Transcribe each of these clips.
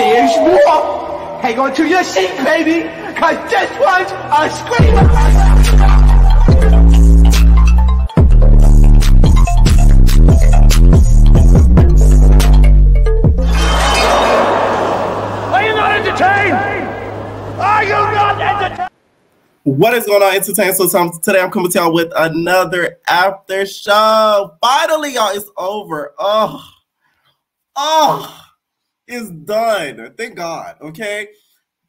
There's more. Hang on to your seat, baby, cause this one's a screamer. Are you not entertained? Are you not entertained? What is going on, Entertainment Time? Today I'm coming to y'all with another after show. Finally, y'all, it's over. It's done. Thank God. Okay.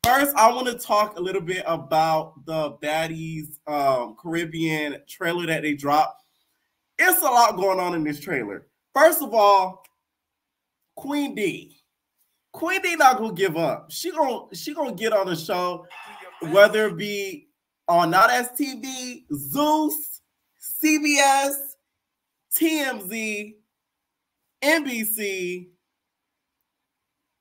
First, I want to talk a little bit about the Baddies Caribbean trailer that they dropped. It's a lot going on in this trailer. First of all, Queen D not gonna give up. She gonna get on the show, whether it be on Not As TV, Zeus, CBS, TMZ, NBC,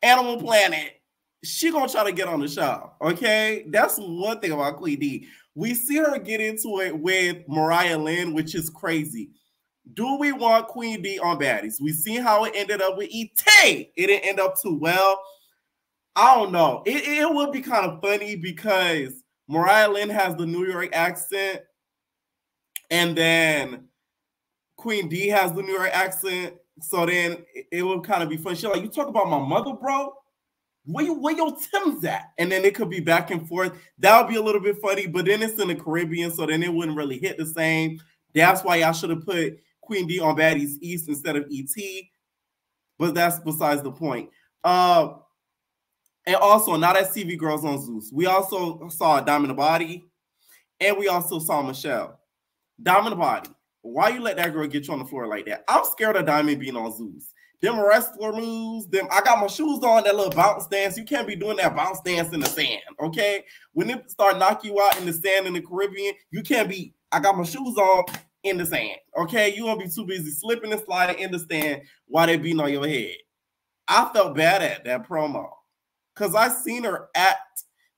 Animal Planet. She gonna try to get on the show. Okay, that's one thing about Queen D. We see her get into it with Mariah Lynn, which is crazy. Do we want Queen D on Baddies? We see how it ended up with ET. It didn't end up too well. I don't know. It would be kind of funny because Mariah Lynn has the New York accent, and then Queen D has the New York accent. So then it would kind of be fun. She's like, you talk about my mother, bro? Where your Tim's at? And then it could be back and forth. That would be a little bit funny, but then it's in the Caribbean, so then it wouldn't really hit the same. That's why y'all should have put Queen D on Baddies East instead of ET. But that's besides the point. And also, Not As TV Girls on Zeus. We also saw Diamond the Body, and we also saw Michelle. Diamond the Body. Why you let that girl get you on the floor like that? I'm scared of Diamond being on Zeus. Them wrestler moves, I got my shoes on, that little bounce dance. You can't be doing that bounce dance in the sand, okay? When it start knocking you out in the sand in the Caribbean, you can't be, I got my shoes on in the sand, okay? You won't be too busy slipping and sliding in the sand while they beating on your head. I felt bad at that promo because I seen her at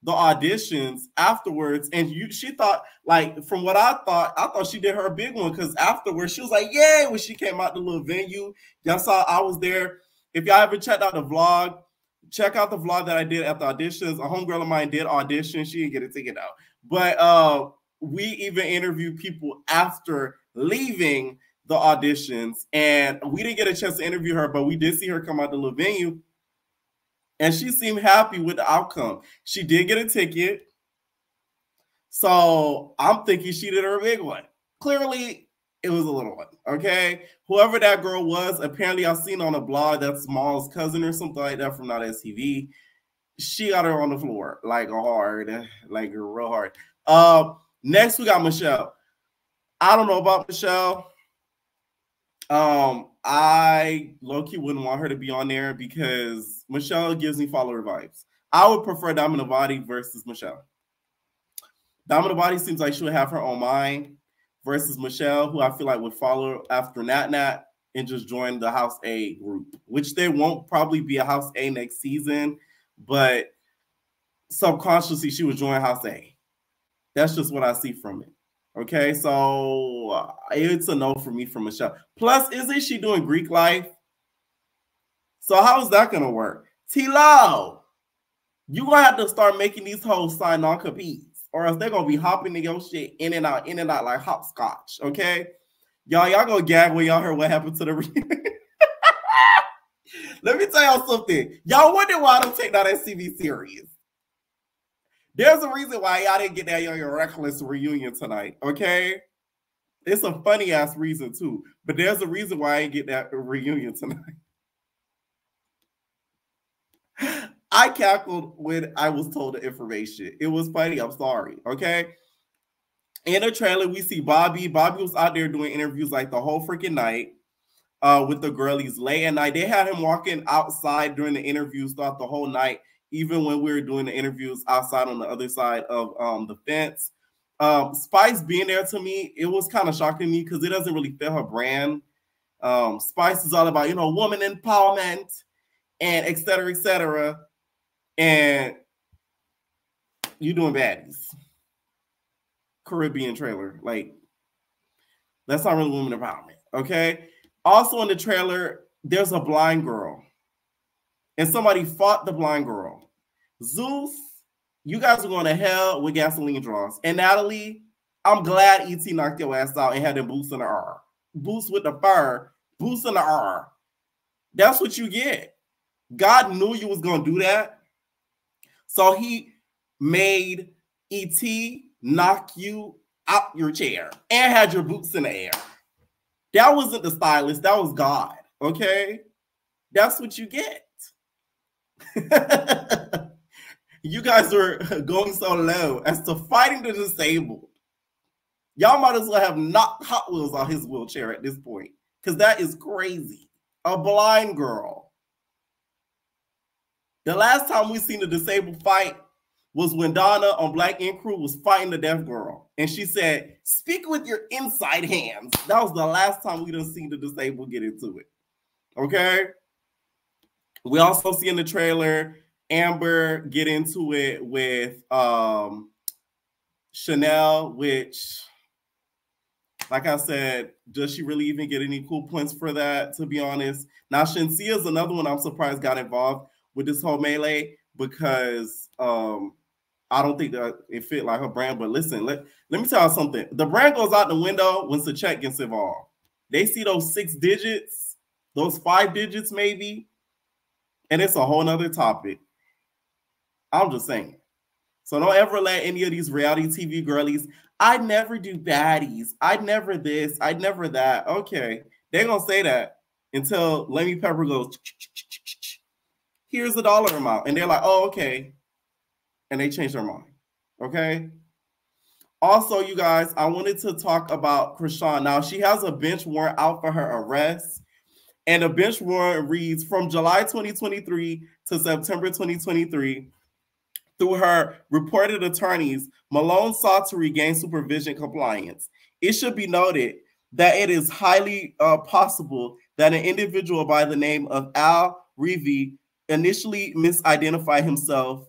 the auditions afterwards, and she thought, like, from what I thought she did her big one, because afterwards she was like, yeah, when she came out the little venue. Y'all saw I was there. If y'all haven't checked out the vlog, check out the vlog that I did at the auditions. A homegirl of mine did audition. She didn't get a ticket out. But we even interviewed people after leaving the auditions, and we didn't get a chance to interview her, but we did see her come out the little venue. And she seemed happy with the outcome. She did get a ticket. So I'm thinking she did her big one. Clearly, it was a little one, okay? Whoever that girl was, apparently I've seen on a blog that's Small's cousin or something like that from Not As TV. She got her on the floor, like real hard. Next, we got Michelle. I don't know about Michelle. I low-key wouldn't want her to be on there because Michelle gives me follower vibes. I would prefer Diamond the Body versus Michelle. Diamond the Body seems like she would have her own mind versus Michelle, who I feel like would follow after Nat and just join the House A group, which there won't probably be a House A next season, but subconsciously she would join House A. That's just what I see from it. Okay, so it's a no for me from Michelle. Plus, isn't she doing Greek life? So how is that going to work? T-Lo, you're going to have to start making these hoes sign non-competes, or else they're going to be hopping in your shit in and out like hopscotch, okay? Y'all going to gag when y'all heard what happened to the reunion. Let me tell y'all something. Y'all wonder why I don't take that SCV serious. There's a reason why y'all didn't get that Young and Reckless reunion tonight, okay? It's a funny-ass reason, too. But there's a reason why I didn't get that reunion tonight. I cackled when I was told the information. It was funny. I'm sorry, okay? In the trailer, we see Bobby. Bobby was out there doing interviews like the whole freaking night with the girlies late at night. They had him walking outside during the interviews throughout the whole night, even when we were doing the interviews outside on the other side of the fence. Spice being there, to me, it was kind of shocking to me because it doesn't really fit her brand. Spice is all about, woman empowerment and et cetera, and you doing Baddies Caribbean trailer. Like, that's not really woman empowerment, okay? Also in the trailer, there's a blind girl. and somebody fought the blind girl. Zeus, you guys are going to hell with gasoline draws. And Natalie, I'm glad E.T. knocked your ass out and had them boots in the R. Boots with the fur, boots in the R. That's what you get. God knew you was going to do that. So he made E.T. knock you out your chair and had your boots in the air. That wasn't the stylist. That was God. Okay? That's what you get. You guys are going so low as to fighting the disabled. Y'all might as well have knocked Hot Wheels out his wheelchair at this point, because that is crazy. A blind girl. The last time we seen a disabled fight was when Donna on Black Ink Crew was fighting the deaf girl. And she said, speak with your inside hands. That was the last time we done seen the disabled get into it. Okay? We also see in the trailer Amber get into it with Chanel, which, like I said, does she really even get any cool points for that, to be honest? Now, Shensia is another one I'm surprised got involved with this whole melee, because I don't think that it fit like her brand. But listen, let me tell you something. The brand goes out the window once the check gets involved. They see those 6 digits, those 5 digits maybe, and it's a whole nother topic. I'm just saying. So don't ever let any of these reality TV girlies, I'd never do baddies. I'd never this. I'd never that. Okay. They're going to say that until Lemmy Pepper goes, here's the dollar amount. And they're like, oh, okay. And they change their mind. Okay. Also, you guys, I wanted to talk about Chrisean. Now, she has a bench warrant out for her arrest. And the bench warrant reads from July 2023 to September 2023. Through her reported attorneys, Malone sought to regain supervision compliance. It should be noted that it is highly possible that an individual by the name of Al Reevy initially misidentified himself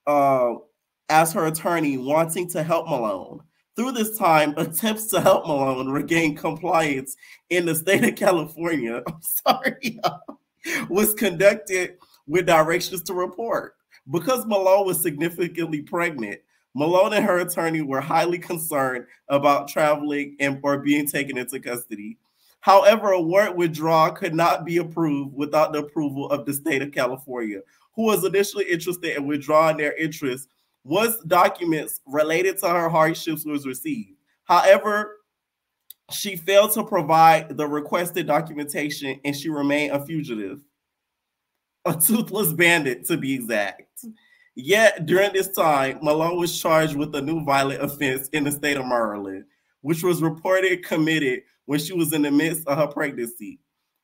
as her attorney, wanting to help Malone. Through this time, attempts to help Malone regain compliance in the state of California, was conducted with directions to report. Because Malone was significantly pregnant, Malone and her attorney were highly concerned about traveling or being taken into custody. However, a warrant withdrawal could not be approved without the approval of the state of California, who was initially interested in withdrawing their interest once documents related to her hardships was received. However, she failed to provide the requested documentation and she remained a fugitive. A toothless bandit, to be exact. Yet, during this time, Malone was charged with a new violent offense in the state of Maryland, which was reported committed when she was in the midst of her pregnancy.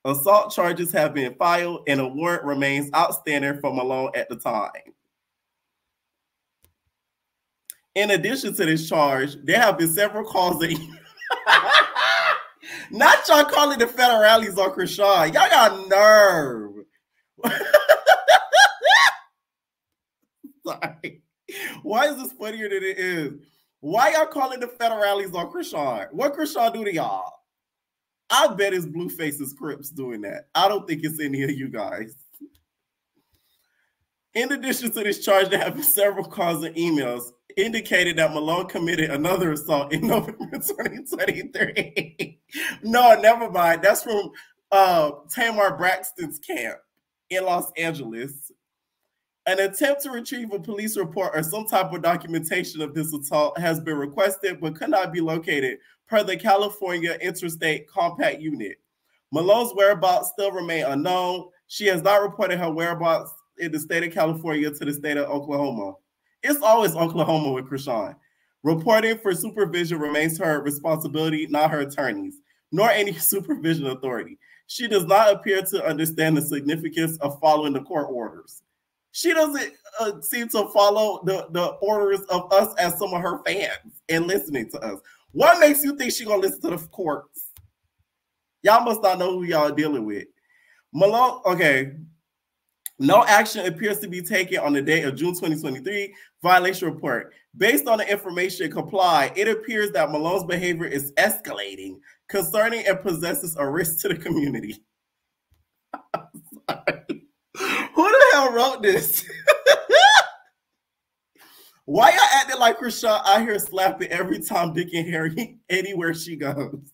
Assault charges have been filed, and a warrant remains outstanding for Malone at the time. In addition to this charge, there have been several calls that... Not y'all calling the federales on Chrisean. Y'all got nerve. Sorry. Why is this funnier than it is? Why y'all calling the federales on Chrisean? What Chrisean do to y'all? I bet it's Blueface's Crips doing that. I don't think it's any of you guys. In addition to this charge, there have been several calls and emails indicated that Malone committed another assault in November 2023. No, never mind. That's from Tamar Braxton's camp in Los Angeles. An attempt to retrieve a police report or some type of documentation of this assault has been requested but could not be located per the California Interstate Compact Unit. Malone's whereabouts still remain unknown. She has not reported her whereabouts in the state of California to the state of Oklahoma. It's always Oklahoma with Chrisean. Reporting for supervision remains her responsibility, not her attorney's, nor any supervision authority. She does not appear to understand the significance of following the court orders. She doesn't seem to follow the orders of us as some of her fans and listening to us. What makes you think she's going to listen to the courts? Y'all must not know who y'all are dealing with. Malone, okay. No action appears to be taken on the date of June 2023 violation report. Based on the information complied, it appears that Malone's behavior is escalating, concerning and possesses a risk to the community. Who hell wrote this? Why y'all acting like Chrisean out here slapping every time Dick and Harry anywhere she goes?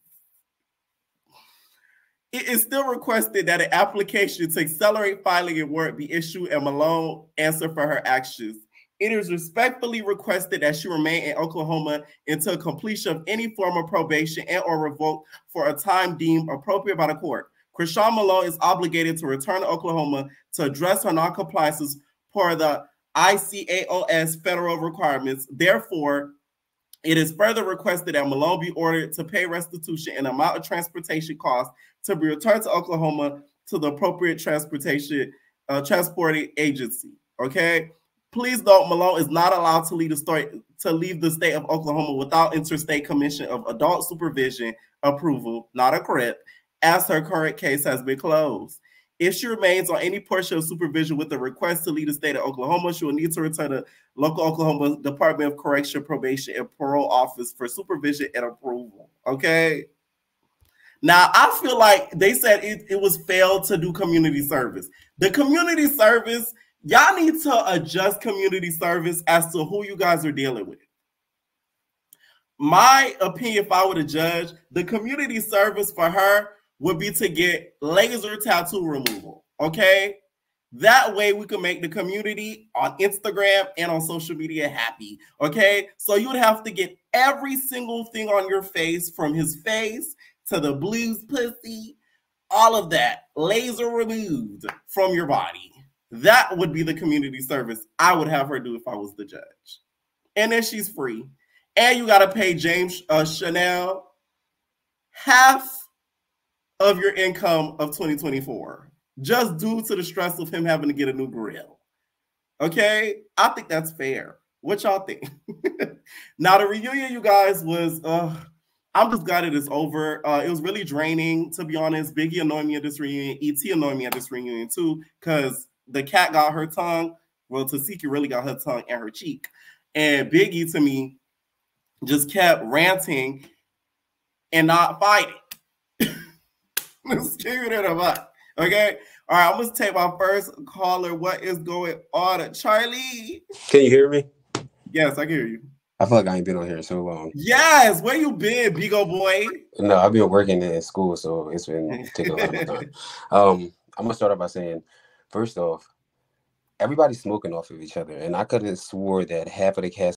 It is still requested that an application to accelerate filing and work be issued and Malone answer for her actions. It is respectfully requested that she remain in Oklahoma until completion of any form of probation and or revoked for a time deemed appropriate by the court. Chrisean Malone is obligated to return to Oklahoma to address her noncompliances per the ICAOS federal requirements. Therefore, it is further requested that Malone be ordered to pay restitution and amount of transportation costs to be returned to Oklahoma to the appropriate transporting agency. Okay. Please note, Malone is not allowed to leave the state of Oklahoma without interstate commission of adult supervision approval, not a CRIP, as her current case has been closed. If she remains on any portion of supervision with a request to leave the state of Oklahoma, she will need to return to local Oklahoma Department of Correction, Probation, and Parole Office for supervision and approval. Okay. Now, I feel like they said it was failed to do community service. The community service, y'all need to adjust community service as to who you guys are dealing with. My opinion, if I were to judge, the community service for her would be to get laser tattoo removal, okay? That way we can make the community on Instagram and on social media happy, okay? So you would have to get every single thing on your face, from his face to the blues pussy, all of that laser removed from your body. That would be the community service I would have her do if I was the judge. And then she's free. And you got to pay James Chanel half of your income of 2024, just due to the stress of him having to get a new grill. Okay? I think that's fair. What y'all think? Now, the reunion, you guys, was, I'm just glad it is over. It was really draining, to be honest. Biggie annoyed me at this reunion. E.T. annoyed me at this reunion, too, because the cat got her tongue. Well, Tasiki really got her tongue and her cheek. And Biggie, to me, just kept ranting and not fighting. Let's give it a buck. Okay? All right, I'm going to take my first caller. What is going on? Charlie? Can you hear me? Yes, I can hear you. I feel like I ain't been on here so long. Yes, where you been, Bigo boy? No, I've been working in school, so it's been taking a lot of time. I'm going to start off by saying, first off, everybody's smoking off of each other, and I could have swore that half of the cast